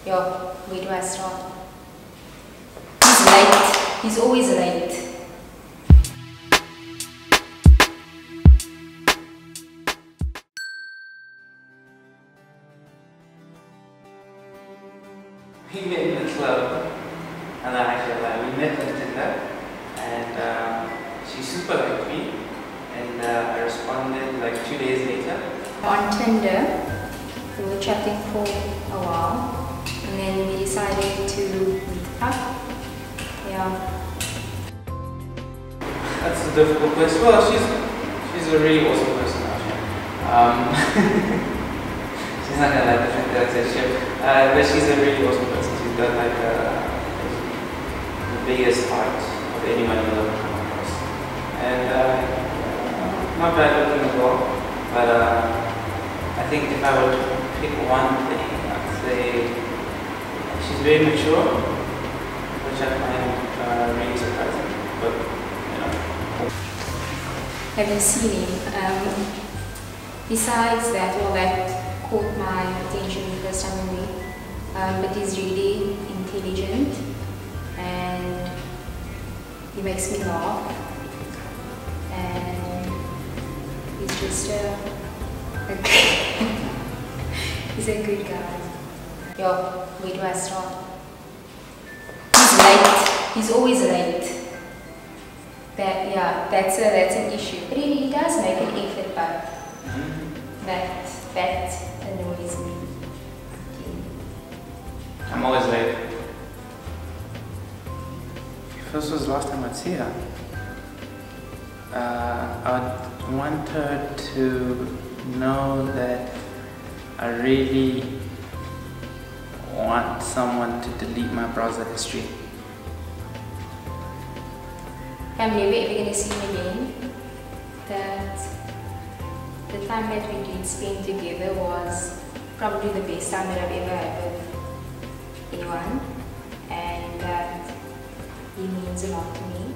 Yo, where do I start? He's late. He's always late. We met in the club, and we met on Tinder, and she super liked me, and I responded like 2 days later. On Tinder, we were chatting for a while, and then we decided to meet up. Yeah. That's a difficult question. Well, she's a really awesome person, actually. She's not gonna like the fact that I said shit, but she's a really awesome person. She's got like the biggest heart of anyone you'll ever come across, and not bad looking as well. But I think if I were to pick one thing, I'd say she's very mature, which I find really surprising. But you know. Have you seen him? Besides that, all that caught my attention the first time we met, but he's really intelligent and he makes me laugh, and he's just he's a good guy. Yo, where do I start? He's late. He's always late. That's an issue. But he does make an effort, but that annoys me. I'm always late. First was the last time I'd see her. I would want her to know that I really want someone to delete my browser history. I'm never ever going to see him again. That the time that we did spend together was probably the best time that I've ever had with anyone, and that he means a lot to me.